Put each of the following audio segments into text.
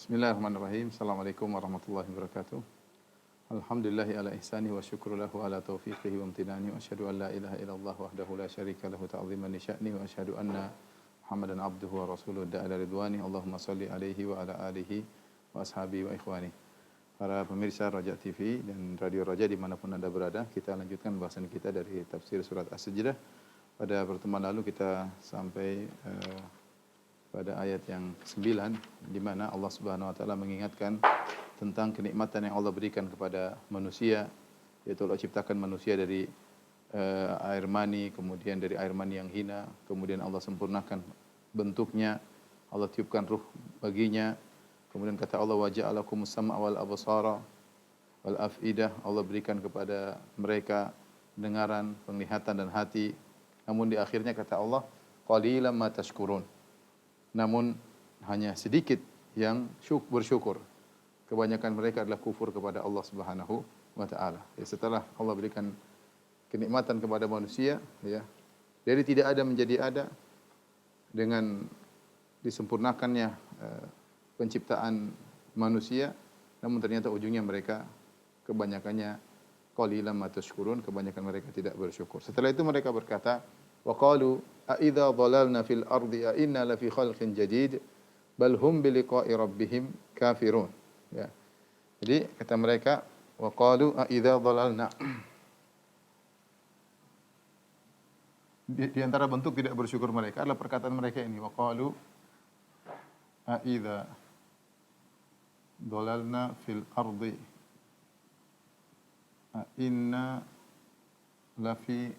Bismillahirrahmanirrahim. Assalamualaikum warahmatullahi wabarakatuh. Alhamdulillahi ala ihsani wa syukru lahu ala taufiqihi wa amtinani wa asyhadu an la ilaha illallah wahdahu la syarika lahu ta'ziman li sya'ni wa asyhadu anna Muhammadan abduhu wa rasuluhu da'ala ridwani. Allahumma salli alaihi wa ala alihi wa ashabihi wa ikhwani. Para pemirsa Raja TV dan Radio Raja dimanapun Anda berada, kita lanjutkan bahasan kita dari tafsir surat As-Sajdah. Pada pertemuan lalu kita sampai pada ayat yang ke-9 di mana Allah Subhanahu wa taala mengingatkan tentang kenikmatan yang Allah berikan kepada manusia, yaitu Allah ciptakan manusia dari air mani, kemudian dari air mani yang hina, kemudian Allah sempurnakan bentuknya, Allah tiupkan ruh baginya. Kemudian kata Allah, wa ja'alakumus sam'a wal absara wal afidah, Allah berikan kepada mereka pendengaran, penglihatan dan hati. Namun di akhirnya kata Allah, qalilan ma tashkurun. Namun hanya sedikit yang bersyukur. Kebanyakan mereka adalah kufur kepada Allah Subhanahu wa taala. Ya, setelah Allah berikan kenikmatan kepada manusia, ya, dari tidak ada menjadi ada dengan disempurnakannya penciptaan manusia, namun ternyata ujungnya mereka kebanyakannya qalilan ma tashkurun, kebanyakan mereka tidak bersyukur. Setelah itu mereka berkata, wa qalu a idza dhalalna fil ardi a inna la fi khalqin jadid bal hum bi liqa'i rabbihim kafirun. Ya. Jadi kata mereka, wa qalu a idza dhalalna, di antara bentuk tidak bersyukur mereka adalah perkataan mereka ini, wa qalu a idza dhalalna fil ardi a inna la fi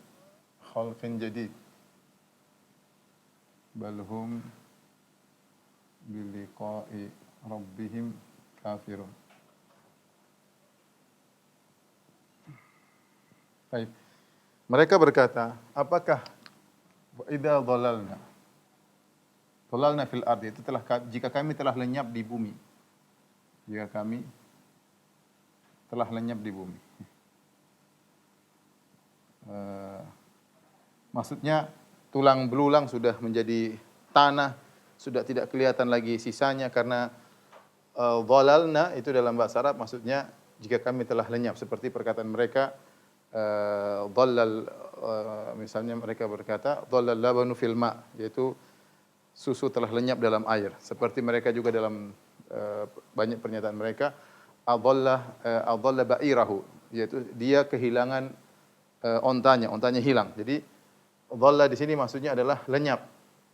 khalqin jadid bal hum bi liqa'i rabbihim kafirun. Baik. Mereka berkata, apakah idza dhalalna fil ardi, itu jika kami telah lenyap di bumi. Jika kami telah lenyap di bumi. Maksudnya tulang belulang sudah menjadi tanah, sudah tidak kelihatan lagi sisanya karena dhalalna itu dalam bahasa Arab maksudnya jika kami telah lenyap, seperti perkataan mereka dhallal, misalnya mereka berkata dhallal labanu fil ma, yaitu susu telah lenyap dalam air. Seperti mereka juga dalam banyak pernyataan mereka adalla ba'irahu, yaitu dia kehilangan ontanya hilang. Jadi dhalla di sini maksudnya adalah lenyap.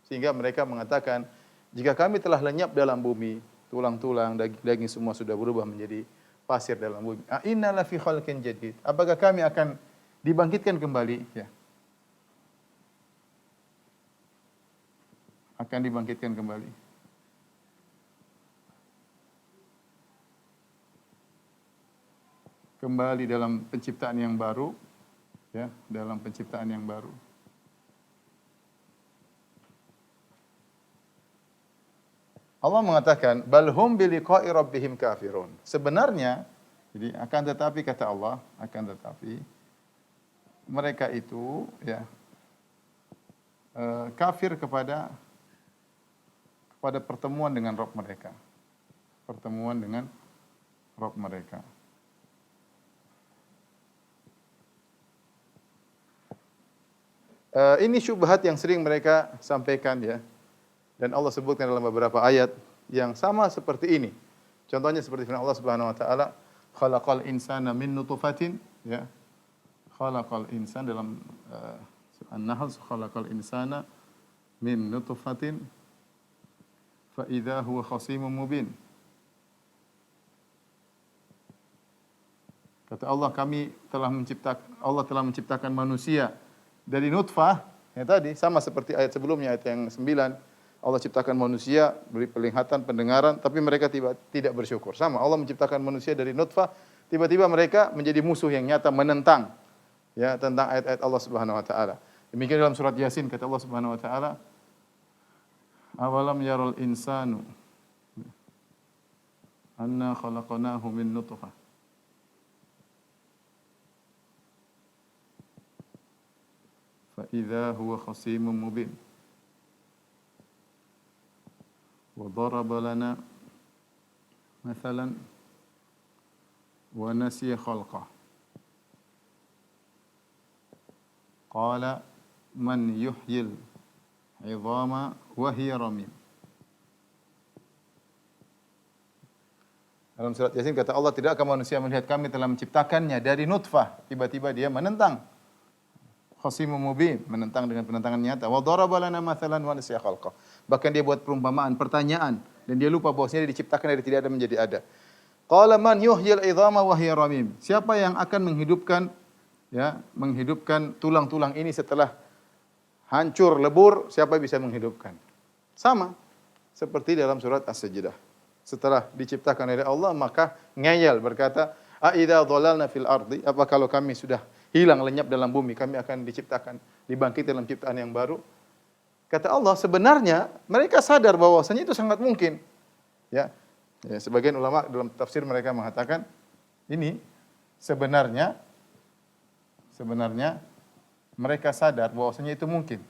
Sehingga mereka mengatakan, jika kami telah lenyap dalam bumi, tulang-tulang, daging semua sudah berubah menjadi pasir dalam bumi. Inna la fi khalqin jadid. Apakah kami akan dibangkitkan kembali? Ya. Akan dibangkitkan kembali. Kembali dalam penciptaan yang baru, ya, dalam penciptaan yang baru. Allah mengatakan, bal hum bi liqa'i rabbihim kafirun. Sebenarnya, jadi akan tetapi kata Allah, akan tetapi mereka itu ya kafir kepada pertemuan dengan Rabb mereka. Pertemuan dengan Rabb mereka. Ini syubhat yang sering mereka sampaikan, ya. Dan Allah sebutkan dalam beberapa ayat yang sama seperti ini. Contohnya seperti firman Allah Subhanahu wa taala, khalaqal insana min nutfatin, ya. Khalaqal insan dalam An-Nahl, khalaqal insana min nutfatin fa idza huwa khasimun mubin. Kata Allah, Allah telah menciptakan manusia dari nutfah, ya tadi sama seperti ayat sebelumnya, ayat yang 9. Allah ciptakan manusia, beri penglihatan, pendengaran, tapi mereka tidak bersyukur. Sama, Allah menciptakan manusia dari nutfah, tiba-tiba mereka menjadi musuh yang nyata menentang, ya, tentang ayat-ayat Allah Subhanahu wa taala. Demikian dalam surat Yasin kata Allah Subhanahu wa taala, awalam yarul insanu anna khalaqnahu min nutfah fa idza huwa khasimun mubin. Wa daraba lana mathalan wa nasiya khalqah. Qala man yuhyil 'idhama wa hiya ramim. Dalam surat Yasin kata Allah, tidakkah manusia melihat kami telah menciptakannya dari nutfah, tiba-tiba dia menentang. Khasimun mubin, menentang dengan penentangan nyata. Wa daraba lana mathalan wa nasiya khalqah. Bahkan dia buat perumpamaan, pertanyaan, dan dia lupa bahwasanya dia diciptakan dari tidak ada menjadi ada. Qala man yuhyil 'idhama wa hiya ramim. Siapa yang akan menghidupkan tulang-tulang ini setelah hancur, lebur, siapa bisa menghidupkan? Sama seperti dalam surat As-Sajdah. Setelah diciptakan oleh Allah, maka ngeyel berkata, "A idza dhalalna fil ardi?" Apa kalau kami sudah hilang lenyap dalam bumi, kami akan diciptakan, dibangkit dalam ciptaan yang baru? Kata Allah, sebenarnya mereka sadar bahwasanya itu sangat mungkin. Ya, sebagian ulama dalam tafsir mereka mengatakan ini sebenarnya mereka sadar bahwasanya itu mungkin.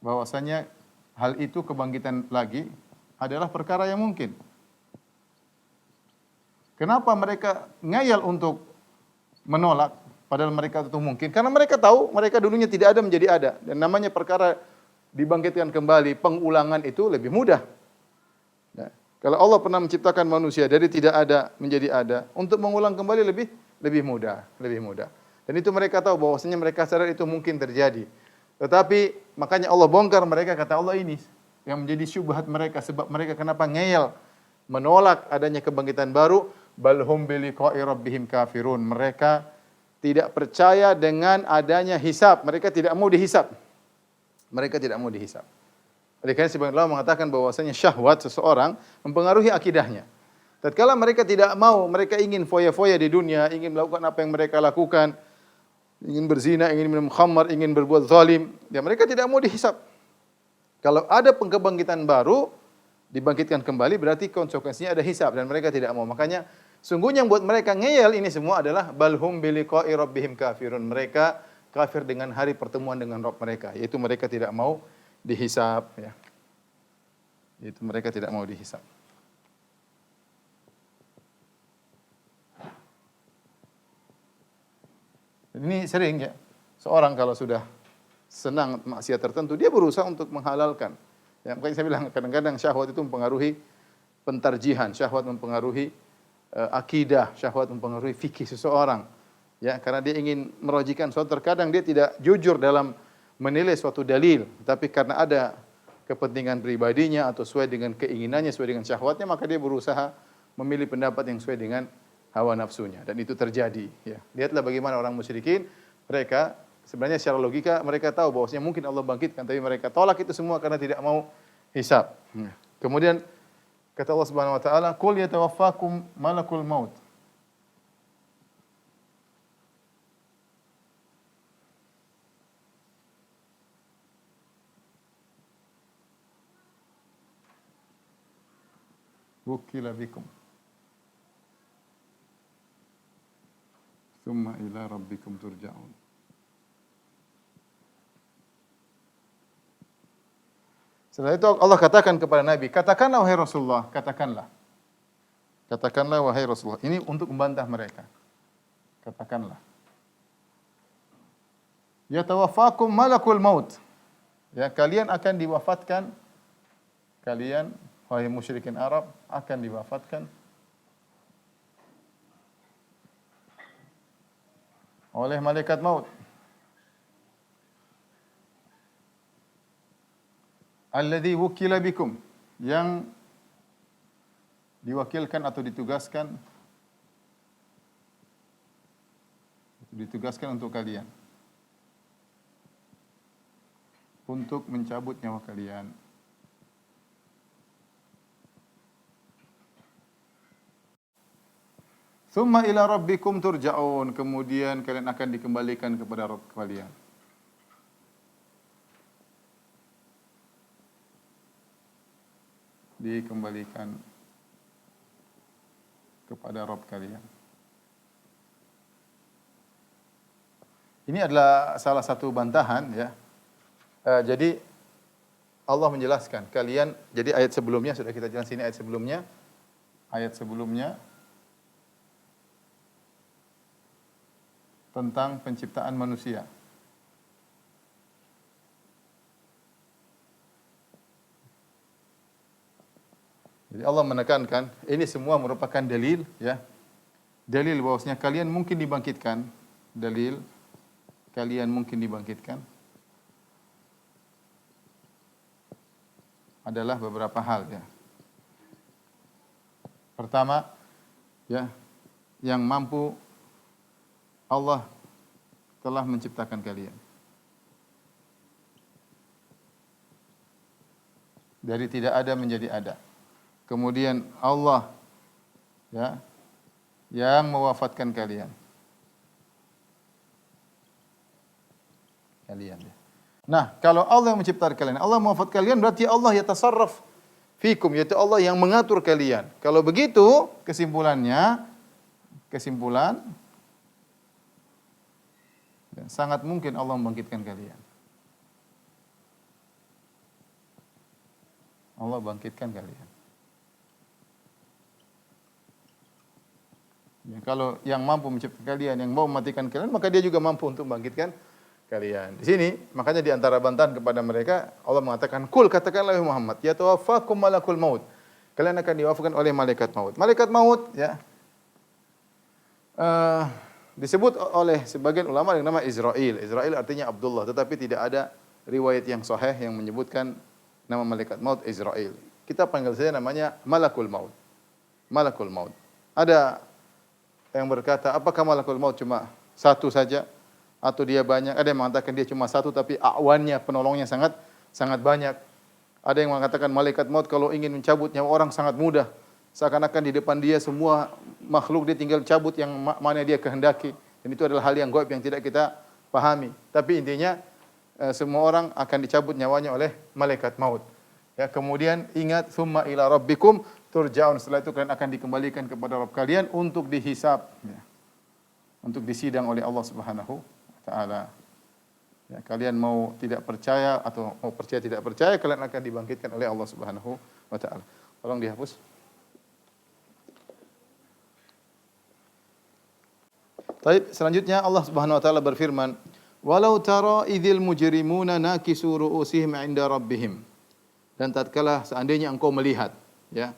Bahwasanya hal itu kebangkitan lagi adalah perkara yang mungkin. Kenapa mereka ngayal untuk menolak padahal mereka itu mungkin? Karena mereka tahu mereka dulunya tidak ada menjadi ada, dan namanya perkara dibangkitkan kembali, pengulangan itu lebih mudah. Nah, kalau Allah pernah menciptakan manusia dari tidak ada menjadi ada, untuk mengulang kembali lebih mudah. Dan itu mereka tahu bahwasanya mereka sadar itu mungkin terjadi. Tetapi makanya Allah bongkar mereka, kata Allah, ini yang menjadi syubhat mereka, sebab mereka kenapa ngeyel menolak adanya kebangkitan baru. Bal hum bi liqa'i rabbihim kafirun. Mereka tidak percaya dengan adanya hisab. Mereka tidak mau dihisab. Oleh karena sebagian ulama mengatakan bahwasanya syahwat seseorang mempengaruhi akidahnya. Tatkala mereka tidak mau, mereka ingin foya-foya di dunia, ingin melakukan apa yang mereka lakukan, ingin berzina, ingin minum khamar, ingin berbuat zalim, ya mereka tidak mau dihisab. Kalau ada kebangkitan baru, dibangkitkan kembali, berarti konsekuensinya ada hisab, dan mereka tidak mau. Makanya sungguhnya yang buat mereka ngeyel ini semua adalah balhum biliqa'i rabbihim kafirun. Mereka kafir dengan hari pertemuan dengan Rabb mereka, yaitu mereka tidak mau dihisab, ya. Yaitu mereka tidak mau dihisab. Ini sering, ya. Seorang kalau sudah senang maksiat tertentu, dia berusaha untuk menghalalkan. Ya, makanya saya bilang kadang-kadang syahwat itu mempengaruhi pentarjihan, syahwat mempengaruhi akidah, syahwat mempengaruhi fikih seseorang. Ya, karena dia ingin merojikan suatu, terkadang dia tidak jujur dalam menilai suatu dalil, tapi karena ada kepentingan pribadinya atau sesuai dengan keinginannya, sesuai dengan syahwatnya, maka dia berusaha memilih pendapat yang sesuai dengan hawa nafsunya, dan itu terjadi, ya. Lihatlah bagaimana orang musyrikin, mereka sebenarnya secara logika mereka tahu bahwasanya mungkin Allah bangkitkan, tapi mereka tolak itu semua karena tidak mau hisab. Kemudian kata Allah Subhanahu wa taala, "Qul yatawaffakum malakul maut." Wukila bikum. Tsumma ila rabbikum turja'un. Setelah itu Allah katakan kepada Nabi, katakanlah wahai Rasulullah, katakanlah. Katakanlah wahai Rasulullah. Ini untuk membantah mereka. Katakanlah. Yatawaffakum malakul maut. Ya, kalian akan diwafatkan. Kalian, wahai musyrikin Arab, akan diwafatkan oleh malaikat maut. Alladzi wukila bikum, yang diwakilkan atau ditugaskan untuk kalian, untuk mencabut nyawa kalian. Tsumma ila rabbikum turja'un, kemudian kalian akan dikembalikan kepada Rabb kalian. Dikembalikan kepada Rabb kalian. Ini adalah salah satu bantahan, ya. Jadi Allah menjelaskan, kalian, jadi ayat sebelumnya sudah kita jelaskan, ayat sebelumnya tentang penciptaan manusia. Jadi Allah menekankan, ini semua merupakan dalil, ya. Dalil bahwasanya kalian mungkin dibangkitkan. Dalil kalian mungkin dibangkitkan adalah beberapa hal, ya. Pertama, ya, yang mampu Allah telah menciptakan kalian. Dari tidak ada menjadi ada. Kemudian Allah, ya, yang mewafatkan kalian. Ya. Nah, kalau Allah yang menciptakan kalian, Allah mewafatkan kalian, berarti Allah yatasarraf fikum, yaitu Allah yang mengatur kalian. Kalau begitu, kesimpulan sangat mungkin Allah membangkitkan kalian. Allah bangkitkan kalian. Ya, kalau yang mampu menciptakan kalian, yang mau mematikan kalian, maka dia juga mampu untuk membangkitkan kalian. Di sini, makanya di antara bantahan kepada mereka, Allah mengatakan, "Qul, katakanlah wahai Muhammad, yatawaffakum malakul maut." Kalian akan diwafatkan oleh malaikat maut. Malaikat maut, ya, disebut oleh sebagian ulama dengan nama Israil. Israil artinya Abdullah, tetapi tidak ada riwayat yang sahih yang menyebutkan nama malaikat maut Israil. Kita panggil saja namanya malakul maut. Malakul maut. Ada yang berkata, apakah malakul maut cuma satu saja atau dia banyak? Ada yang mengatakan dia cuma satu tapi awannya, penolongnya sangat banyak. Ada yang mengatakan malaikat maut kalau ingin mencabut nyawa orang sangat mudah. Seakan-akan di depan dia semua makhluk, dia tinggal cabut yang mana dia kehendaki. Dan itu adalah hal yang gaib yang tidak kita pahami. Tapi intinya semua orang akan dicabut nyawanya oleh malaikat maut. Ya, kemudian ingat, summa ila rabbikum turja'un, setelah itu kalian akan dikembalikan kepada Rabb kalian untuk dihisab, ya, untuk disidang oleh Allah Subhanahu wa taala. Ya, kalian mau tidak percaya atau mau percaya tidak percaya, kalian akan dibangkitkan oleh Allah Subhanahu wa taala. Tolong dihapus. Baik, selanjutnya Allah Subhanahu wa taala berfirman, "Walau tara idzil mujrimuna nakisu ru'usihim 'inda rabbihim." Dan tatkala seandainya engkau melihat, ya.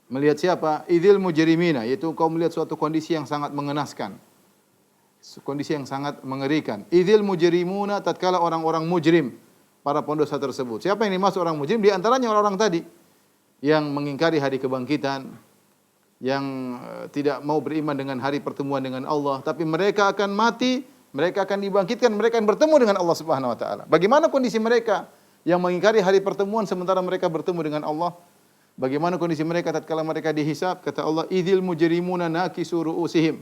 Melihat siapa? Idzil mujrimina, yaitu engkau melihat suatu kondisi yang sangat mengenaskan. Kondisi yang sangat mengerikan. Idzil mujrimuna, tatkala orang-orang mujrim, para pendosa tersebut. Siapa yang dimaksud orang mujrim? Di antaranya orang-orang tadi yang mengingkari hari kebangkitan, yang tidak mau beriman dengan hari pertemuan dengan Allah, tapi mereka akan mati, mereka akan dibangkitkan, mereka akan bertemu dengan Allah Subhanahu wa taala. Bagaimana kondisi mereka yang mengingkari hari pertemuan sementara mereka bertemu dengan Allah? Bagaimana kondisi mereka tatkala mereka dihisab? Kata Allah, idzil mujrimuna nakisu ru'usihim.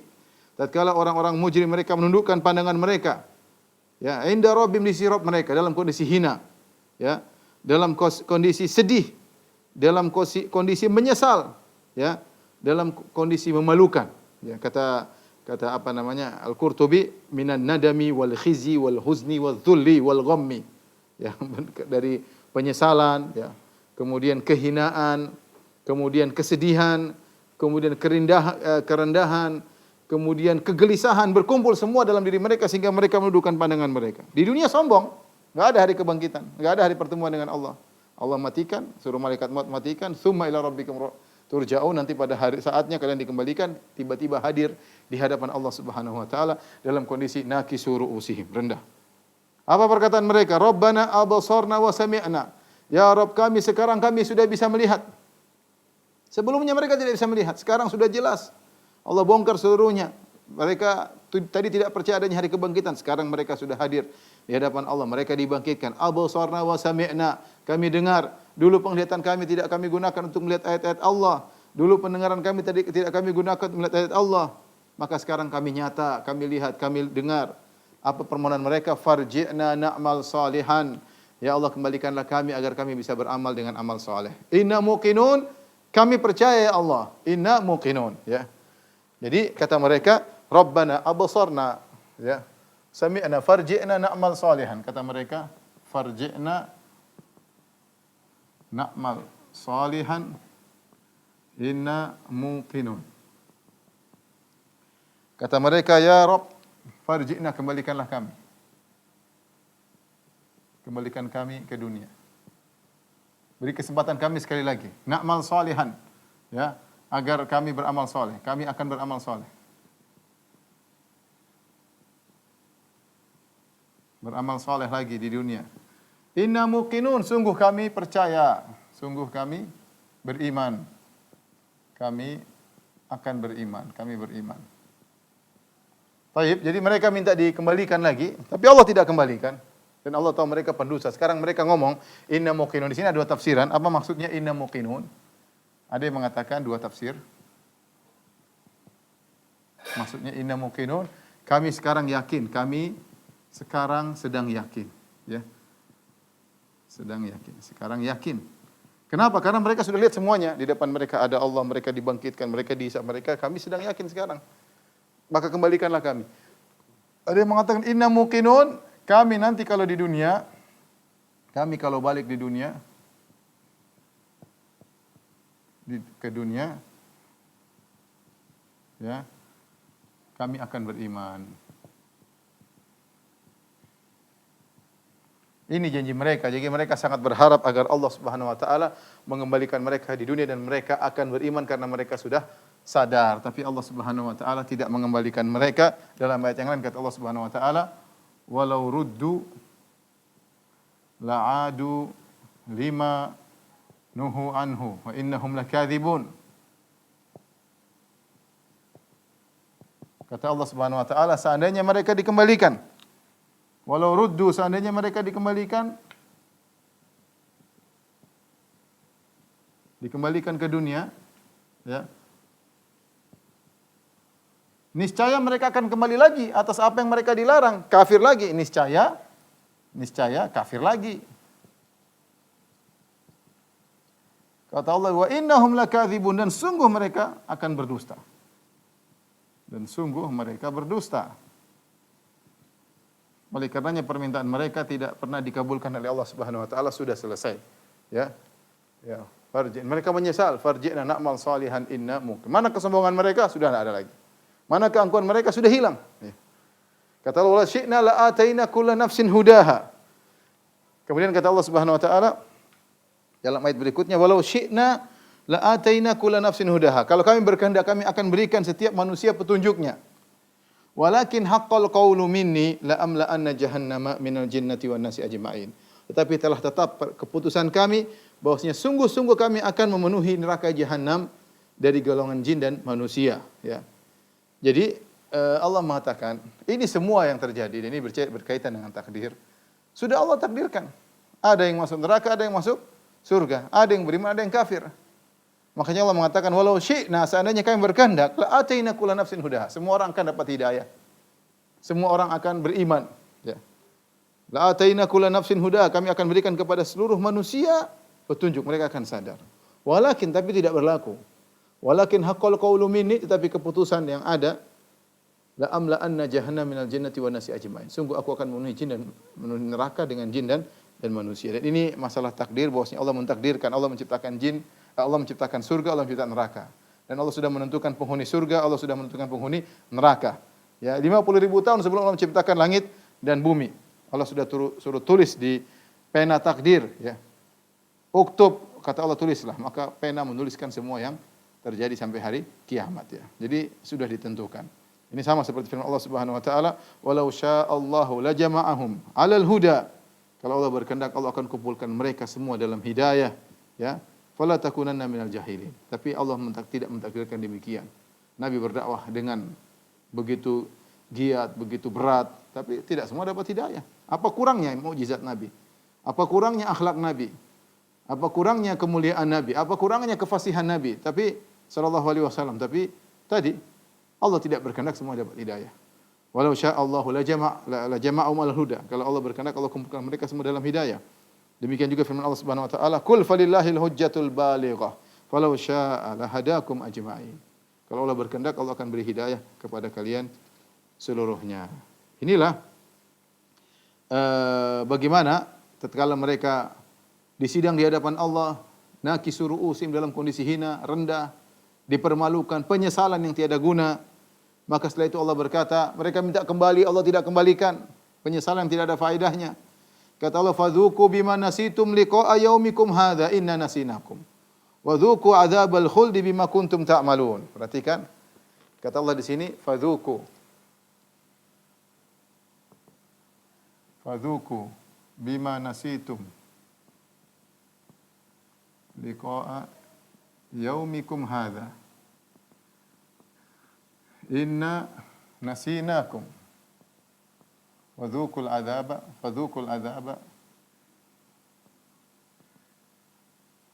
Tatkala orang-orang mujrim mereka menundukkan pandangan mereka. Ya, inda rabbim, di sisi Rabb mereka, dalam kondisi hina. Ya, dalam kondisi sedih, dalam kondisi menyesal, ya, dalam kondisi memalukan. Ya, kata apa namanya? Al-Qurtubi, minan nadami wal khizi wal huzni wal dhulli wal ghammi. Ya, dari penyesalan, ya, kemudian kehinaan, kemudian kesedihan, kemudian kerendahan, kemudian kegelisahan berkumpul semua dalam diri mereka sehingga mereka menundukkan pandangan mereka. Di dunia sombong, enggak ada hari kebangkitan, enggak ada hari pertemuan dengan Allah. Allah matikan, suruh malaikat maut matikan, summa ila rabbikum turja'un, nanti pada hari saatnya kalian dikembalikan, tiba-tiba hadir di hadapan Allah Subhanahu wa taala dalam kondisi nakisu ru'usihim, rendah. Apa perkataan mereka? Rabbana absarna wa sami'na. Ya Rabb kami, sekarang kami sudah bisa melihat. Sebelumnya mereka tidak bisa melihat, sekarang sudah jelas. Allah bongkar seluruhnya. Mereka tadi tidak percaya adanya hari kebangkitan, sekarang mereka sudah hadir di hadapan Allah. Mereka dibangkitkan. Absarna wa sami'na. Kami dengar. Dulu penglihatan kami tidak kami gunakan untuk melihat ayat-ayat Allah. Dulu pendengaran kami tadi tidak kami gunakan untuk melihat ayat Allah. Maka sekarang kami nyata, kami lihat, kami dengar. Apa permohonan mereka? Farji'na na'mal salihan. Ya Allah, kembalikanlah kami agar kami bisa beramal dengan amal saleh. Inna muqinun, kami percaya ya Allah. Inna muqinun, ya. Jadi kata mereka, Rabbana absarna, ya, sami'na farji'na na'mal salihan. Kata mereka, farji'na na'mal salihan inna muqinun. Kata mereka, ya Rabb, farji'na, kembalikanlah kami. Kembalikan kami ke dunia. Beri kesempatan kami sekali lagi. Na'mal salihan, ya, agar kami beramal soleh. Kami akan beramal soleh. Beramal soleh lagi di dunia. Inna muqinun, sungguh kami percaya. Sungguh kami beriman. Kami akan beriman. Kami beriman. Baik, jadi mereka minta dikembalikan lagi, tapi Allah tidak kembalikan. Dan Allah tahu mereka pendosa. Sekarang mereka ngomong inna muqinun. Di sini ada dua tafsiran. Apa maksudnya inna muqinun? Ada yang mengatakan dua tafsir. Maksudnya inna muqinun, kami sekarang yakin, kami sekarang sedang yakin, ya. Sedang yakin, sekarang yakin. Kenapa? Karena mereka sudah lihat semuanya. Di depan mereka ada Allah, mereka dibangkitkan, mereka dihisab, kami sedang yakin sekarang. Maka kembalikanlah kami. Ada yang mengatakan inna muqinun, kami nanti kalau di dunia, kami kalau balik di dunia, ke dunia, ya, kami akan beriman. Ini janji mereka. Jadi mereka sangat berharap agar Allah Subhanahu wa taala mengembalikan mereka di dunia dan mereka akan beriman karena mereka sudah sadar. Tapi Allah Subhanahu wa taala tidak mengembalikan mereka. Dalam ayat yang lain kata Allah Subhanahu wa taala, walau ruddu la'adu lima nuhu anhu wa innahum lakadzibun. Kata Allah Subhanahu wa taala, seandainya mereka dikembalikan, walau ruddu, seandainya mereka dikembalikan ke dunia, ya, niscaya mereka akan kembali lagi atas apa yang mereka dilarang, kafir lagi, niscaya kafir lagi. Kata Allah, wa innahum lakadzibun, dan sungguh mereka akan berdusta. Dan sungguh mereka berdusta. Oleh karenanya permintaan mereka tidak pernah dikabulkan oleh Allah Subhanahu wa taala, sudah selesai. Ya. Ya, mereka menyesal, farji'na na'mal salihan inna muqin. Mana kesombongan mereka? Sudah tidak ada lagi. Mana keangkuhan mereka? Sudah hilang. Ya. Kata Allah, syi'na la'ataina kulla nafsin hudaha. Kemudian kata Allah Subhanahu wa taala dalam ayat berikutnya, walau syi'na la'ataina kulla nafsin hudaha. Kalau kami berkehendak, kami akan berikan setiap manusia petunjuknya. Walakin haqqal qawlu minni la amla'anna jahannama minal jinnati wan nasi ajma'in. Tetapi telah tetap keputusan kami bahwasanya sungguh-sungguh kami akan memenuhi neraka jahanam dari golongan jin dan manusia, ya. Jadi Allah mengatakan, ini semua yang terjadi dan ini berkaitan dengan takdir. Sudah Allah takdirkan. Ada yang masuk neraka, ada yang masuk surga, ada yang beriman, ada yang kafir. Makanya Allah mengatakan, walau syi'na, seandainya kami berkehendak, la ataina kulla nafsin hudaha. Semua orang akan dapat hidayah. Semua orang akan beriman, ya. La ataina kulla nafsin hudaha, kami akan berikan kepada seluruh manusia petunjuk, mereka akan sadar. Walakin, tapi tidak berlaku. Walakin haqqal qawlu minni, tetapi keputusan yang ada, la amla'anna jahannam minal jinnati wan nasi ajma'in. Sungguh aku akan memenuhi jin dan memenuhi neraka dengan jin dan manusia. Dan ini masalah takdir, bahwasanya Allah mentakdirkan, Allah menciptakan jin, Allah menciptakan surga, Allah menciptakan neraka. Dan Allah sudah menentukan penghuni surga, Allah sudah menentukan penghuni neraka. Ya, 50.000 tahun sebelum Allah menciptakan langit dan bumi. Allah sudah suruh tulis di pena takdir, ya. Uktub, kata Allah, tulislah, maka pena menuliskan semua yang terjadi sampai hari kiamat, ya. Jadi sudah ditentukan. Ini sama seperti firman Allah Subhanahu wa taala, walau sya'allahu lajama'ahum 'alal huda. Kalau Allah berkehendak, Allah akan kumpulkan mereka semua dalam hidayah, ya. Fala takunanna minal jahilin. Tapi Allah tidak mentakdirkan demikian. Nabi berdakwah dengan begitu giat, begitu berat, tapi tidak semua dapat hidayah. Apa kurangnya mukjizat Nabi? Apa kurangnya akhlak Nabi? Apa kurangnya kemuliaan Nabi? Apa kurangnya kefasihan Nabi? Tapi sallallahu alaihi wasallam, tapi tadi Allah tidak berkehendak semua dapat hidayah. Walau sya'allahu la jama'ahum 'alal huda. Kalau Allah berkehendak, Allah kumpulkan mereka semua dalam hidayah. Demikian juga firman Allah Subhanahu wa taala, "Qul falillahil hujjatul balighah, falau syaa'a lahadakum ajma'in." Kalau Allah berkehendak, Allah akan beri hidayah kepada kalian seluruhnya. Inilah bagaimana tatkala mereka di sidang di hadapan Allah, nakisu ru'usim dalam kondisi hina, rendah, dipermalukan, penyesalan yang tiada guna. Maka setelah itu Allah berkata, mereka minta kembali, Allah tidak kembalikan. Penyesalan yang tidak ada faedahnya. Kata Allah, fadzuqu bima nasitum liqa'a yaumikum hadza inna nasinakum. Wa dzuqu adzabal khuldi bima kuntum ta'malun. Perhatikan. Kata Allah di sini, fadzuqu. Fadzuqu bima nasitum liqa'a yaumikum hadza. Inna nasinakum. Wadzuqul adzaba, fadzuqul adzaba.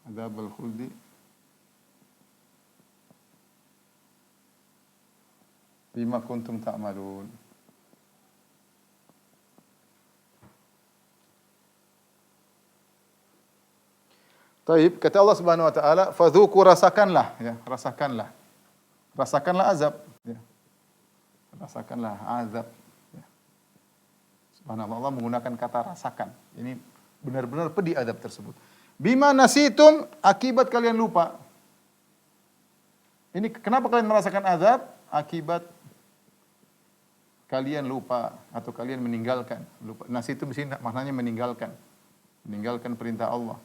Adzabul khuldi. Bima kuntum ta'malun. Taib, kata Allah Subhanahu wa taala, fadzuqu rasakanlah, ya, rasakanlah. Rasakanlah azab, ya. Rasakanlah azab. Subhanallah, Allah menggunakan kata rasakan. Ini benar-benar pedih azab tersebut. Bima nasitum, akibat kalian lupa. Ini kenapa kalian merasakan azab? Akibat kalian lupa atau kalian meninggalkan. Lupa. Nasitum di sini maknanya meninggalkan. Meninggalkan perintah Allah.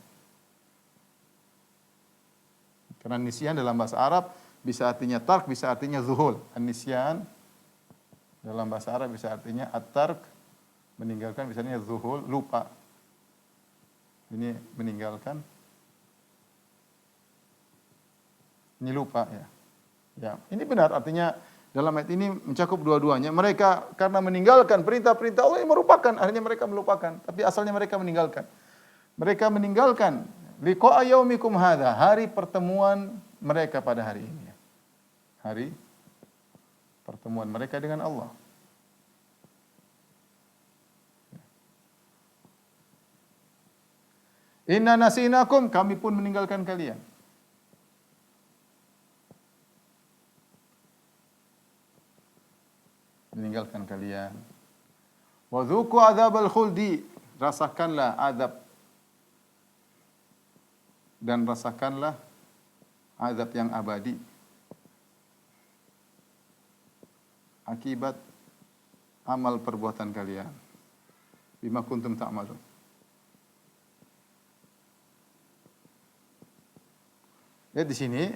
Karena nisyan dalam bahasa Arab bisa artinya tark, bisa artinya zuhul. An-nisyan dalam bahasa Arab bisa artinya at-tark, meninggalkan, misalnya zuhul, lupa. Ini meninggalkan. Ini lupa, ya. Ya, ini benar, artinya dalam ayat ini mencakup dua-duanya. Mereka karena meninggalkan perintah-perintah Allah yang merupakan, akhirnya mereka melupakan. Tapi asalnya mereka meninggalkan. Mereka meninggalkan liqa'a yaumikum hadza, hari pertemuan mereka pada hari ini. Hari pertemuan mereka dengan Allah. Inna nasinakum, kami pun meninggalkan kalian. Meninggalkan kalian. Wa dzuqu adzabal khuldi, rasakanlah azab dan rasakanlah azab yang abadi akibat amal perbuatan kalian. Bima kuntum ta'malun. Ya, di sini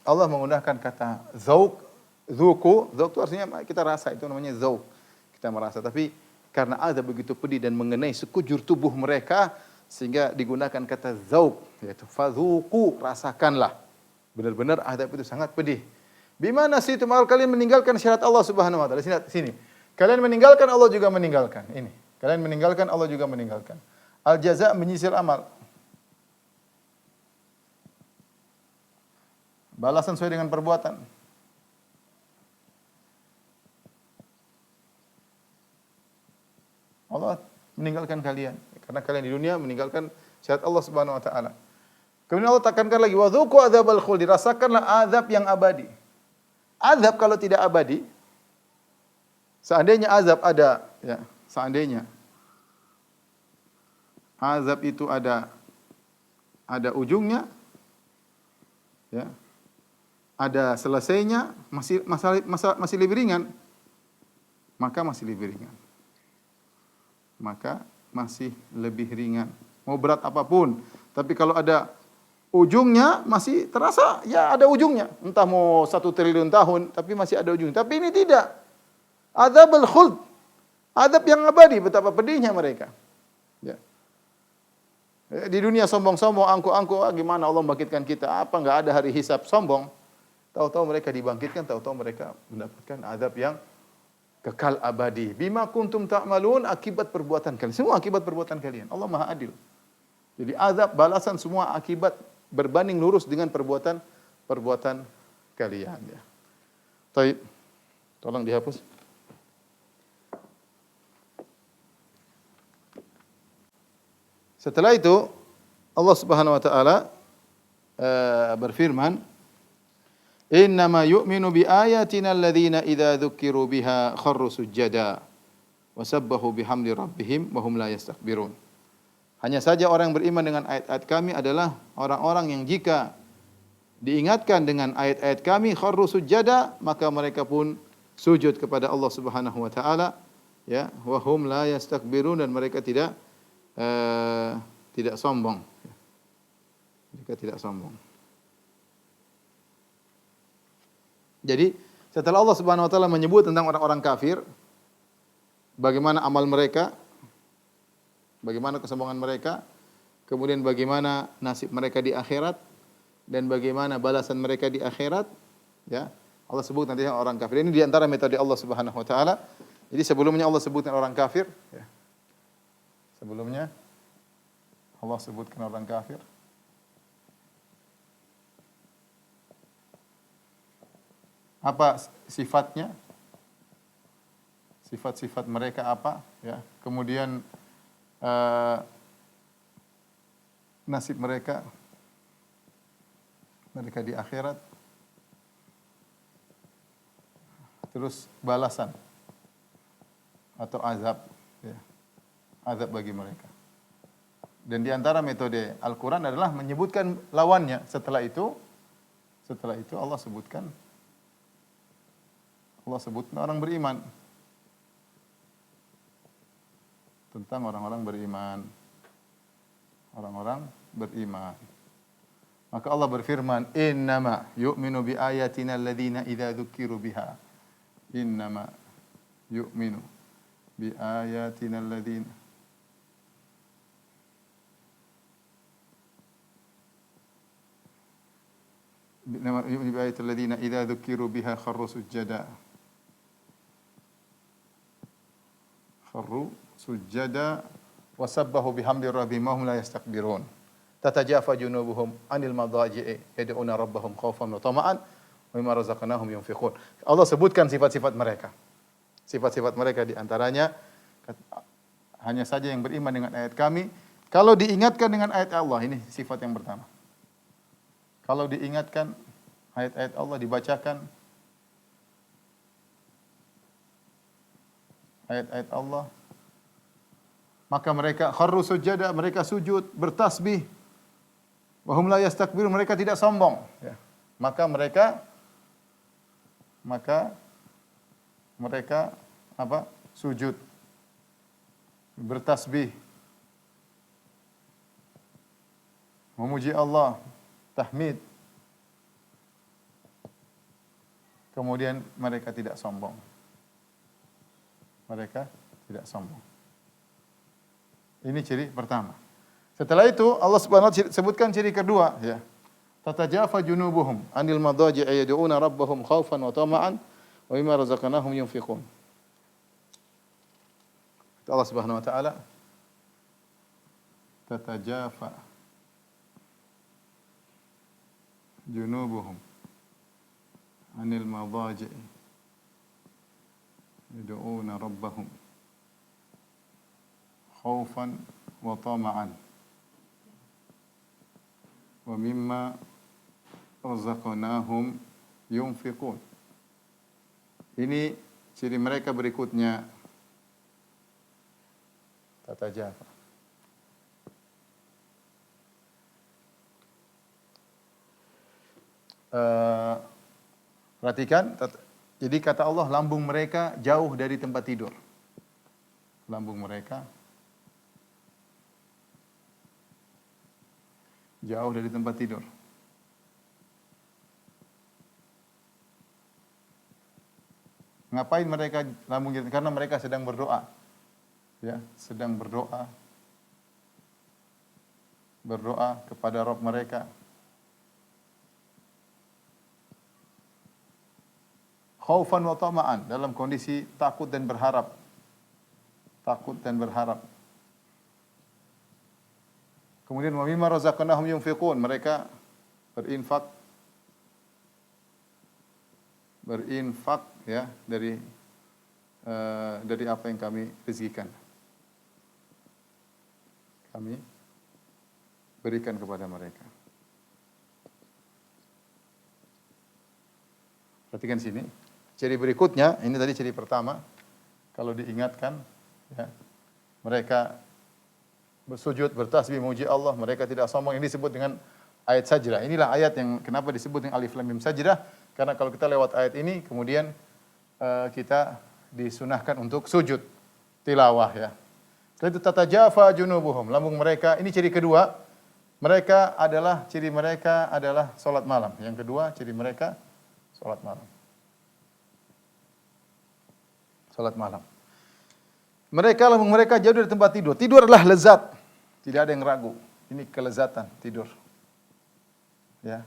Allah menggunakan kata zauq, dzuqu. Zauq itu artinya kita rasa, itu namanya zauq. Kita merasa, tapi karena azab begitu pedih dan mengenai sekujur tubuh mereka sehingga digunakan kata zauq, yaitu fadzuqu, rasakanlah. Benar-benar azab itu sangat pedih. Bima nasitum, kalian meninggalkan syariat Allah Subhanahu wa taala. Sini. Kalian meninggalkan, Allah juga meninggalkan. Ini. Kalian meninggalkan, Allah juga meninggalkan. Al jaza menyisir amal. Balasan sesuai dengan perbuatan. Allah meninggalkan kalian karena kalian di dunia meninggalkan syariat Allah Subhanahu wa taala. Kemudian Allah tekankan lagi, wa dzuqu adzabal khuld, rasakanlah azab yang abadi. Azab kalau tidak abadi, seandainya azab ada, ya, seandainya azab itu ada ujungnya, ya, ada selesainya, masih lebih ringan, maka masih lebih ringan. Maka masih lebih ringan. Mau berat apapun, tapi kalau ada ujungnya masih terasa, ya ada ujungnya. Entah mau 1 triliun tahun, tapi masih ada ujungnya. Tapi ini tidak. Adzabul khuld, azab yang abadi, betapa pedihnya mereka. Ya. Di dunia sombong-sombong, angku-angku, gimana Allah membangkitkan kita? Apa enggak ada hari hisab? Sombong. Tahu-tahu mereka dibangkitkan, tahu-tahu mereka mendapatkan azab yang kekal abadi. Bima kuntum ta'malun, akibat perbuatan kalian. Semua akibat perbuatan kalian. Allah Maha Adil. Jadi azab, balasan semua akibat berbanding lurus dengan perbuatan kalian, ya. Baik. Tolong dihapus. Setelah itu Allah Subhanahu wa taala berfirman, "Innama yu'minu bi ayatina alladziina idza dzukiru biha kharru sujada wa sabbahu bihamdi rabbihim wa hum la yastakbirun." Hanya saja orang yang beriman dengan ayat-ayat kami adalah orang-orang yang jika diingatkan dengan ayat-ayat kami kharru sujada, maka mereka pun sujud kepada Allah Subhanahu wa taala, ya, wa hum la yastakbirun, dan mereka tidak sombong. Mereka tidak sombong. Jadi setelah Allah Subhanahu wa taala menyebut tentang orang-orang kafir, bagaimana amal mereka, bagaimana kesombongan mereka, kemudian bagaimana nasib mereka di akhirat, dan bagaimana balasan mereka di akhirat, ya. Allah sebut nanti orang kafir. Ini di antara metode Allah Subhanahu wa taala. Jadi sebelumnya Allah sebutkan orang kafir, ya. Sebelumnya Allah sebutkan orang kafir. Apa sifatnya? Sifat-sifat mereka apa, ya. Kemudian nasib mereka di akhirat. Terus balasan atau azab, ya. Azab bagi mereka. Dan di antara metode Al-Qur'an adalah menyebutkan lawannya. Setelah itu Allah sebutkan orang beriman. Tentang orang-orang beriman. Orang-orang beriman. Maka Allah berfirman, "Innama yu'minu bi ayatina alladziina idza dzukiru biha." Innama yu'minu bi ayatina alladziina innama yu'minu bi ayatina alladziina idza dzukiru biha kharru sujada wa sabbahu bihamdi rabbihim wa hum la yastakbirun. Tatajafa junubuhum 'anil madaji'i yad'una rabbahum khaufan wa tama'an wa mimma razaqnahum yunfiqun. Allah sebutkan sifat-sifat mereka. Sifat-sifat mereka di antaranya hanya saja yang beriman dengan ayat kami, kalau diingatkan dengan ayat Allah, ini sifat yang pertama. Kalau diingatkan ayat-ayat Allah, dibacakan ayat-ayat Allah, maka mereka kharru sujada, mereka sujud, bertasbih. Wa hum la yastakbirun, mereka tidak sombong, ya. Maka mereka apa? Sujud, bertasbih, memuji Allah, tahmid. Kemudian mereka tidak sombong. Mereka tidak sombong. Ini ciri pertama. Setelah itu Allah Subhanahu wa taala sebutkan ciri kedua, ya. Tatajafa junubuhum 'anil madaji'i yad'una rabbahum khaufan wa tama'an wa mimma razaqnahum yunfiqun. Allah Subhanahu wa taala, tatajafa junubuhum 'anil madaji'i yad'una rabbahum khaufan wa tama'an wa mimma razaqnahum yunfiqun. Ini ciri mereka berikutnya. Tatajafa. Perhatikan, jadi kata Allah, lambung mereka jauh dari tempat tidur. Lambung mereka jauh dari tempat tidur. Ngapain mereka lambung jauh? Karena mereka sedang berdoa. Ya, sedang berdoa. Berdoa kepada Rabb mereka. Khaufan wa tama'an, dalam kondisi takut dan berharap. Takut dan berharap. Kemudian wa mimma razaqnahum yunfiqun, mereka berinfak ya dari apa yang kami rezekikan. Kami berikan kepada mereka. Perhatikan sini. Ciri berikutnya, ini tadi ciri pertama. Kalau diingatkan, ya, mereka bersujud, bertasbih, memuji Allah, mereka tidak sombong. Ini disebut dengan ayat sajdah. Inilah ayat yang kenapa disebut dengan alif lam mim sajdah, karena kalau kita lewat ayat ini kemudian kita disunahkan untuk sujud tilawah ya. Setelah itu tatajafa junubuhum, lambung mereka, ini ciri kedua. Ciri mereka adalah salat malam. Yang kedua, ciri mereka salat malam. Salat malam. Lambung mereka jauh dari tempat tidur. Tidur adalah lezat. Tidak ada yang ragu. Ini kelezatan tidur. Ya,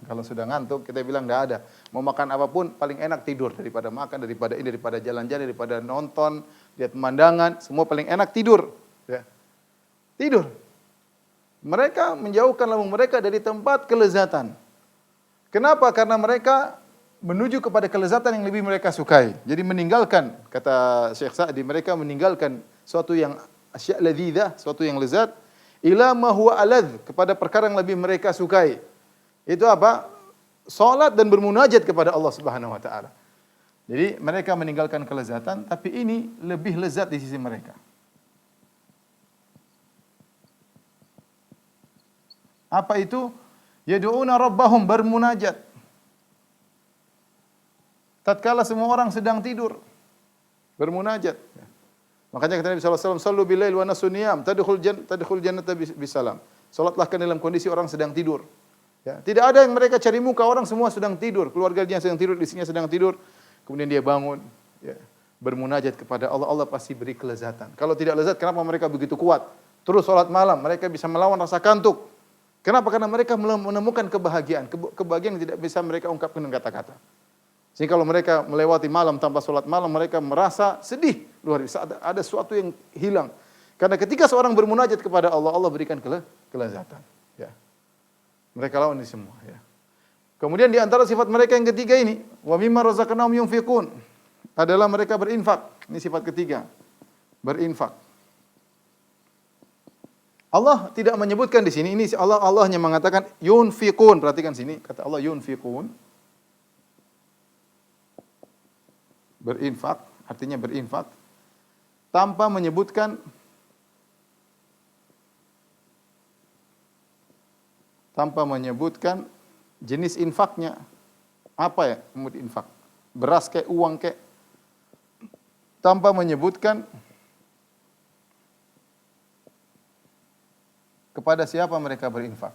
kalau sudah ngantuk kita bilang enggak ada. Mau makan apapun paling enak tidur daripada makan, daripada jalan-jalan, daripada nonton, lihat pemandangan, semua paling enak tidur. Ya. Tidur. Mereka menjauhkan lambung mereka dari tempat kelezatan. Kenapa? Karena mereka menuju kepada kelezatan yang lebih mereka sukai. Jadi meninggalkan, kata Syekh Sa'di, mereka meninggalkan suatu yang asya' ladzidah, suatu yang lezat, ila ma huwa aladz, kepada perkara yang lebih mereka sukai. Itu apa? Salat dan bermunajat kepada Allah Subhanahu wa taala. Jadi mereka meninggalkan kelezatan, tapi ini lebih lezat di sisi mereka. Apa itu? Yad'una rabbahum, bermunajat. Tatkala semua orang sedang tidur, bermunajat. Makanya kata Nabi sallallahu alaihi wasallam, "Shallu bilail wa nasu niyam, tadkhul jannata bisalam." Salatlah dalam kondisi orang sedang tidur. Ya, tidak ada yang mereka cari muka, orang semua sedang tidur, keluarganya sedang tidur, istrinya sedang tidur. Kemudian dia bangun, ya, bermunajat kepada Allah, Allah pasti beri kelezatan. Kalau tidak lezat, kenapa mereka begitu kuat? Terus salat malam, mereka bisa melawan rasa kantuk. Kenapa? Karena mereka menemukan kebahagiaan yang tidak bisa mereka ungkapkan dengan kata-kata. Sehingga kalau mereka melewati malam tanpa salat malam, mereka merasa sedih luar biasa. Ada sesuatu yang hilang. Karena ketika seorang bermunajat kepada Allah, Allah berikan kelezatan. Ya. Mereka lawan ini semua. Ya. Kemudian di antara sifat mereka yang ketiga ini, wa mimma razaqnahum yunfiqun, adalah mereka berinfak. Ini sifat ketiga, berinfak. Allah tidak menyebutkan di sini, ini Allah hanya mengatakan yunfiqun. Perhatikan sini, kata Allah yunfiqun. Berinfak, artinya berinfak tanpa menyebutkan jenis infaknya. Apa ya kemudian infak? Beras kayak uang kayak, tanpa menyebutkan kepada siapa mereka berinfak.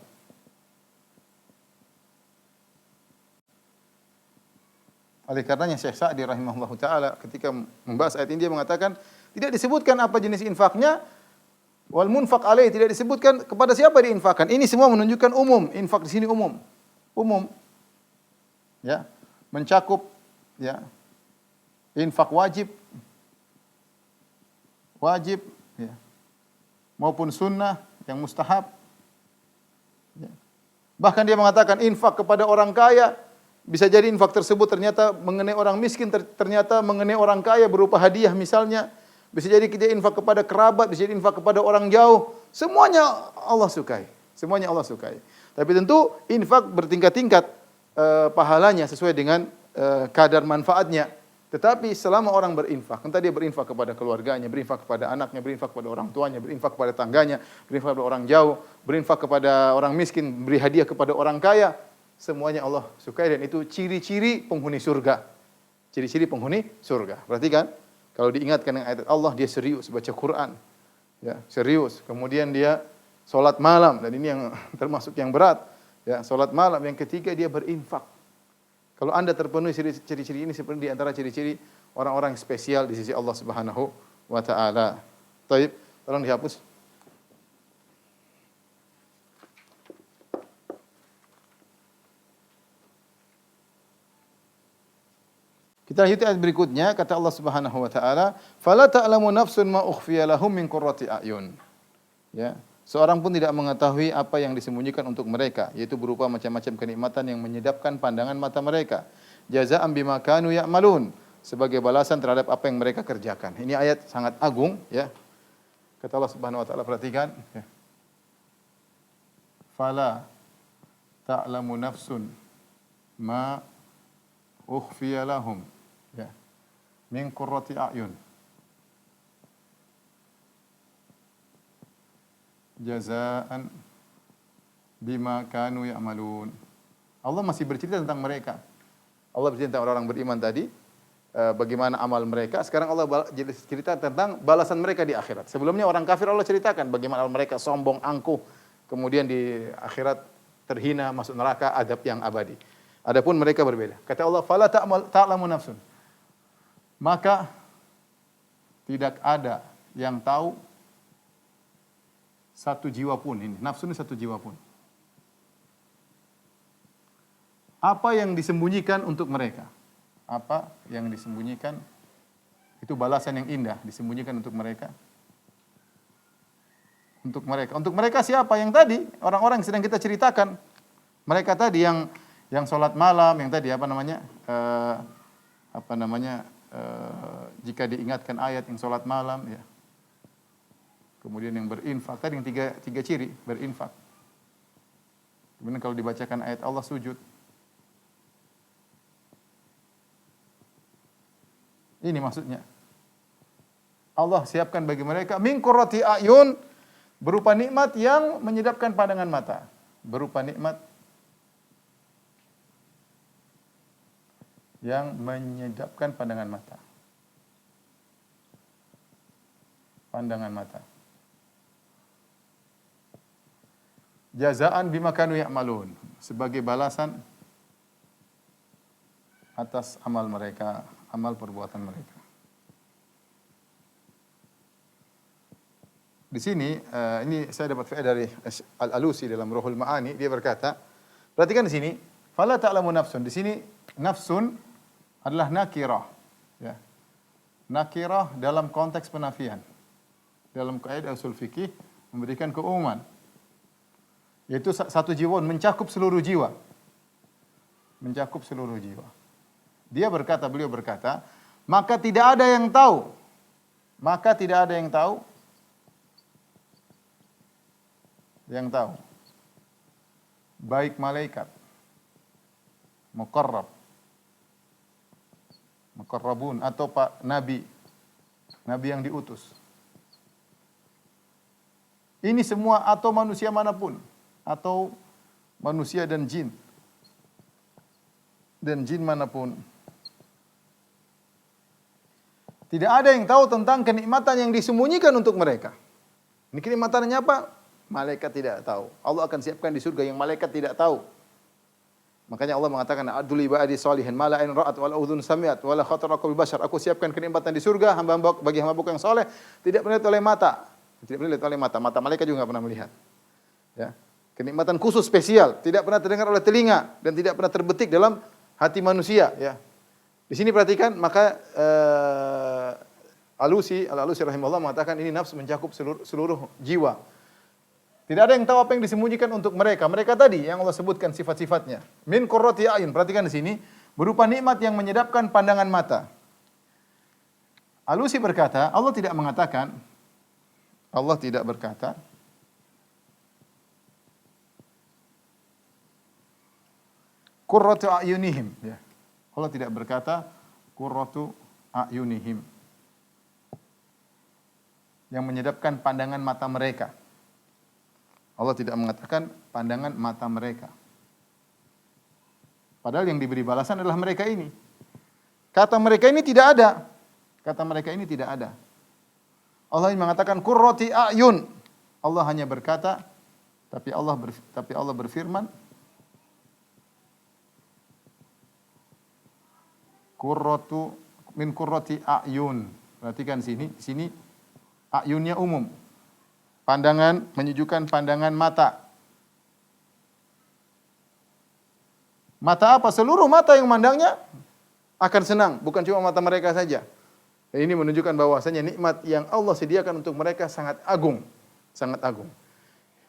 Oleh karenanya Syekh Sa'di rahimahullahu taala ketika membahas ayat ini dia mengatakan tidak disebutkan apa jenis infaknya, wal munfaq alaih, tidak disebutkan kepada siapa diinfakkan. Ini semua menunjukkan umum, infak di sini umum. Umum. Ya, mencakup ya. Infak wajib ya. Maupun sunnah yang mustahab. Ya. Bahkan dia mengatakan infak kepada orang kaya, bisa jadi infak tersebut ternyata mengenai orang miskin, ternyata mengenai orang kaya berupa hadiah misalnya. Bisa jadi kita infak kepada kerabat, bisa jadi infak kepada orang jauh. Semuanya Allah sukai. Semuanya Allah sukai. Tapi tentu infak bertingkat-tingkat pahalanya sesuai dengan kadar manfaatnya. Tetapi selama orang berinfak, entah dia berinfak kepada keluarganya, berinfak kepada anaknya, berinfak kepada orang tuanya, berinfak kepada tangganya, berinfak kepada orang jauh, berinfak kepada orang miskin, beri hadiah kepada orang kaya, semuanya Allah sukai dan itu ciri-ciri penghuni surga. Ciri-ciri penghuni surga. Perhatikan, kalau diingatkan dengan ayat Allah, dia serius baca Quran. Ya, serius. Kemudian dia salat malam dan ini yang termasuk yang berat. Ya, salat malam. Yang ketiga dia berinfak. Kalau Anda terpenuhi ciri-ciri ini seperti di antara ciri-ciri orang-orang spesial di sisi Allah Subhanahu wa taala. Baik, tolong dihapus. Kita lanjut ayat berikutnya, kata Allah Subhanahu wa taala, "Fala ta'lamu nafsun ma ukhfiya lahum min qurrati a'yun." Ya, seorang pun tidak mengetahui apa yang disembunyikan untuk mereka, yaitu berupa macam-macam kenikmatan yang menyedapkan pandangan mata mereka. Jazaa'an bima kanu ya'malun, sebagai balasan terhadap apa yang mereka kerjakan. Ini ayat sangat agung, ya. Kata Allah Subhanahu wa taala, perhatikan, ya. Fala ta'lamu nafsun ma ukhfiya lahum, ya, min qurrati a'yun. jazaan bima kanu ya'malun. Allah masih bercerita tentang mereka. Allah bercerita tentang orang-orang beriman tadi, bagaimana amal mereka. Sekarang Allah cerita tentang balasan mereka di akhirat. Sebelumnya orang kafir Allah ceritakan bagaimana mereka sombong, angkuh, kemudian di akhirat terhina, masuk neraka, adab yang abadi. Adapun mereka berbeda. Kata Allah, fala ta'lamu nafsun. Maka tidak ada yang tahu satu jiwa pun, ini nafsu ini satu jiwa pun, apa yang disembunyikan untuk mereka. Apa yang disembunyikan itu balasan yang indah disembunyikan untuk mereka. Untuk mereka. Untuk mereka siapa? Yang tadi orang-orang yang sedang kita ceritakan. Mereka tadi yang sholat malam, yang tadi jika diingatkan ayat yang sholat malam, ya. Kemudian yang berinfak, tadi yang tiga ciri, berinfak. Kemudian kalau dibacakan ayat Allah sujud. Ini maksudnya. Allah siapkan bagi mereka min qurrati a'yun, berupa nikmat yang menyedapkan pandangan mata. Berupa nikmat yang menyedapkan pandangan mata. Pandangan mata. Jazaan bima kanu ya'malun, sebagai balasan atas amal mereka, amal perbuatan mereka. Di sini ini saya dapat faedah dari Al-Alusi dalam Ruhul Ma'ani, dia berkata, perhatikan di sini, fala ta'lamu nafsun. Di sini nafsun adalah nakirah, ya. Nakirah dalam konteks penafian. Dalam kaidah usul fikih memberikan keumuman. Yaitu satu jiwa mencakup seluruh jiwa. Mencakup seluruh jiwa. Beliau berkata, maka tidak ada yang tahu. Maka tidak ada yang tahu. Yang tahu. Baik malaikat, muqarrab, muqarrabun, atau pak nabi, nabi yang diutus. Ini semua atau manusia manapun, atau manusia dan jin manapun. Tidak ada yang tahu tentang kenikmatan yang disembunyikan untuk mereka. Ini kenikmatannya apa? Malaikat tidak tahu. Allah akan siapkan di surga yang malaikat tidak tahu. Makanya Allah mengatakan, "Adul ibadi sholihin ma la ain ra'at wal udhun sami'at wa la khatara qalbi bashar." Aku siapkan kenikmatan di surga bagi hamba-Ku yang saleh, tidak pernah dilihat oleh mata. Tidak pernah dilihat oleh mata. Mata malaikat juga enggak pernah melihat. Ya. Kenikmatan khusus spesial, tidak pernah terdengar oleh telinga dan tidak pernah terbetik dalam hati manusia, ya. Di sini perhatikan, maka Al-Alusi rahimahullah mengatakan ini nafsu mencakup seluruh jiwa. Tidak ada yang tahu apa yang disembunyikan untuk mereka. Mereka tadi yang Allah sebutkan sifat-sifatnya. Min qurrati a'yun. Perhatikan di sini, berupa nikmat yang menyedapkan pandangan mata. Al-Alusi berkata, Allah tidak berkata qurratu a'yunihim, ya. Allah tidak berkata qurratu a'yunihim, yang menyedapkan pandangan mata mereka. Allah tidak mengatakan pandangan mata mereka. Padahal yang diberi balasan adalah mereka ini. Kata mereka ini tidak ada. Allah mengatakan qurrati a'yun. Allah hanya berkata, tapi Allah berfirman min qurrati a'yun. Perhatikan sini a'yunnya umum. Pandangan, menyejukkan pandangan mata. Mata apa? Seluruh mata yang mandangnya akan senang, bukan cuma mata mereka saja. Dan ini menunjukkan bahwasanya nikmat yang Allah sediakan untuk mereka sangat agung, sangat agung.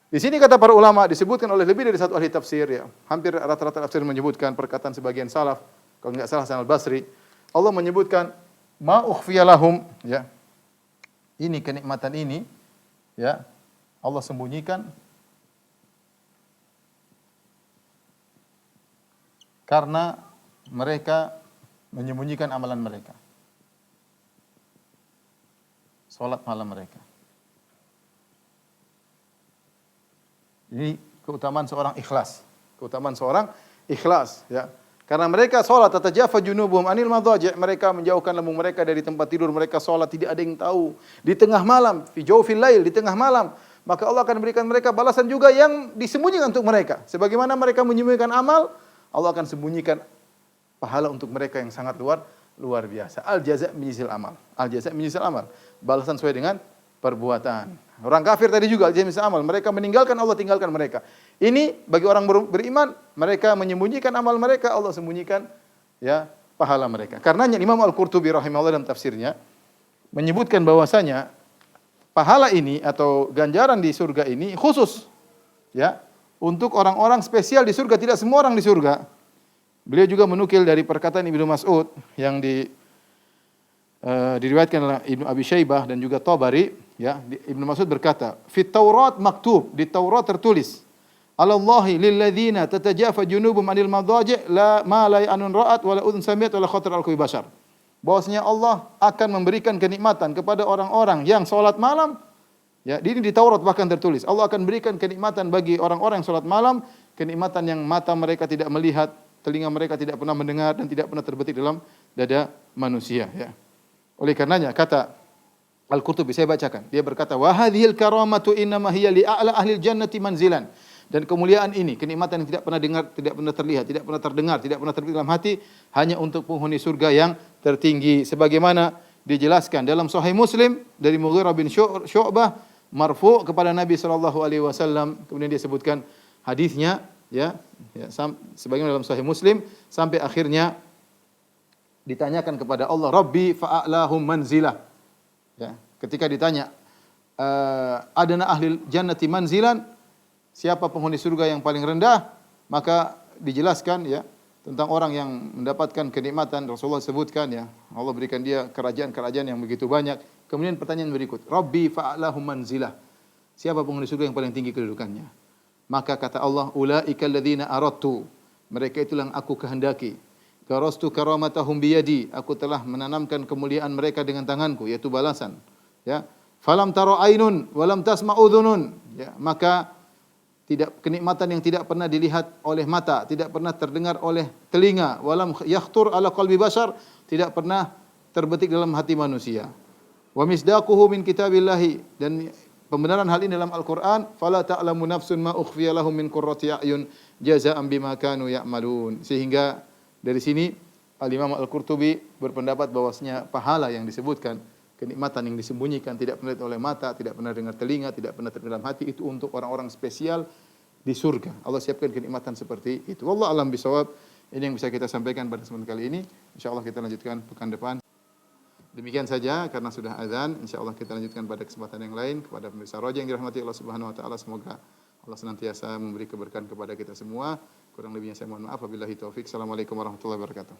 Di sini kata para ulama disebutkan oleh lebih dari satu ahli tafsir, ya. Hampir rata-rata tafsir menyebutkan perkataan sebagian salaf, kalau enggak salah Hasan Al-Basri, Allah menyebutkan ma ukhfiya lahum, ya. Ini kenikmatan ini, ya, Allah sembunyikan karena mereka menyembunyikan amalan mereka. Salat malam mereka. Ini keutamaan seorang ikhlas. Keutamaan seorang ikhlas, ya. Karena mereka salat tatajafa junubuhum anil madhaji', mereka menjauhkan lambung mereka dari tempat tidur, mereka salat tidak ada yang tahu. Di tengah malam, fi jawfil lail, di tengah malam, maka Allah akan berikan mereka balasan juga yang disembunyikan untuk mereka. Sebagaimana mereka menyembunyikan amal, Allah akan sembunyikan pahala untuk mereka yang sangat luar biasa. Al jaza' min amal. Al jaza' min amal. Balasan sesuai dengan perbuatan. Orang kafir tadi juga al jaza' min amal. Mereka meninggalkan Allah, tinggalkan mereka. Ini bagi orang beriman, mereka menyembunyikan amal mereka, Allah sembunyikan ya pahala mereka. Karenanya Imam Al-Qurtubi rahimahullah dalam tafsirnya menyebutkan bahwasanya pahala ini atau ganjaran di surga ini khusus ya untuk orang-orang spesial di surga, tidak semua orang di surga. Beliau juga menukil dari perkataan Ibnu Mas'ud yang diriwayatkan oleh Ibnu Abi Syaibah dan juga Tabari, ya. Ibnu Mas'ud berkata, "Fit Taurat maktub", di Taurat tertulis, "Alallahi lilladzina tatajafa junubuhum 'anil madaji' la ma la anun ra'at wa la udhun sami'at wa la khatar al-qalbi bashar." Bahwasanya Allah akan memberikan kenikmatan kepada orang-orang yang salat malam. Ya, ini di Taurat bahkan tertulis. Allah akan berikan kenikmatan bagi orang-orang yang salat malam, kenikmatan yang mata mereka tidak melihat, telinga mereka tidak pernah mendengar dan tidak pernah terbetik dalam dada manusia, ya. Oleh karenanya kata Al-Qurtubi, saya bacakan. Dia berkata, "Wa hadhil karamatu innama hiya li a'la ahli jannati manzilan." Dan kemuliaan ini, kenikmatan yang tidak pernah dengar, tidak pernah terlihat, tidak pernah terdengar, tidak pernah terbetik dalam hati, hanya untuk penghuni surga yang tertinggi. Sebagaimana dijelaskan dalam Sahih Muslim dari Mughirah bin Syu'bah marfu' kepada Nabi sallallahu alaihi wasallam. Kemudian dia sebutkan hadisnya, ya sebagaimana dalam Sahih Muslim sampai akhirnya ditanyakan kepada Allah, "Rabbi fa'alahum manzilah." Ya, ketika ditanya, "Adana ahli jannati manzilan?" Siapa penghuni surga yang paling rendah? Maka dijelaskan ya tentang orang yang mendapatkan kenikmatan. Rasulullah sebutkan ya, Allah berikan dia kerajaan-kerajaan yang begitu banyak. Kemudian pertanyaan berikut, "Rabbi fa'alahum manzilah." Siapa penghuni surga yang paling tinggi kedudukannya? Maka kata Allah, "Ulaika alladzina aradtu." Mereka itulah yang aku kehendaki. "Garastu karamatahum biyadi." Aku telah menanamkan kemuliaan mereka dengan tanganku, yaitu balasan. Ya. "Falam tara ainun wa lam tasma' udhunun." Ya, maka kenikmatan yang tidak pernah dilihat oleh mata, tidak pernah terdengar oleh telinga, walam yakhtur ala qalbi bashar, tidak pernah terbetik dalam hati manusia. Wa misdaquhu min kitabillahi, dan pembenaran hal ini dalam Al-Qur'an, fala ta'lamu nafsun ma ukhfiya lahum min qurrati a'yun jazaa'an bima kanu ya'malun. Sehingga dari sini Al-Imam Al-Qurtubi berpendapat bahwasanya pahala yang disebutkan, kenikmatan yang disembunyikan, tidak pernah dilihat oleh mata, tidak pernah dengar telinga, tidak pernah terdalam hati, itu untuk orang-orang spesial di surga. Allah siapkan kenikmatan seperti itu. Wallahu a'lam bishawab. Ini yang bisa kita sampaikan pada kesempatan kali ini. Insyaallah kita lanjutkan pekan depan. Demikian saja karena sudah azan. Insyaallah kita lanjutkan pada kesempatan yang lain. Kepada pemirsa Roja yang dirahmati Allah Subhanahu wa taala, semoga Allah senantiasa memberi keberkahan kepada kita semua. Kurang lebihnya saya mohon maaf. Wabillahi taufik. Assalamualaikum warahmatullahi wabarakatuh.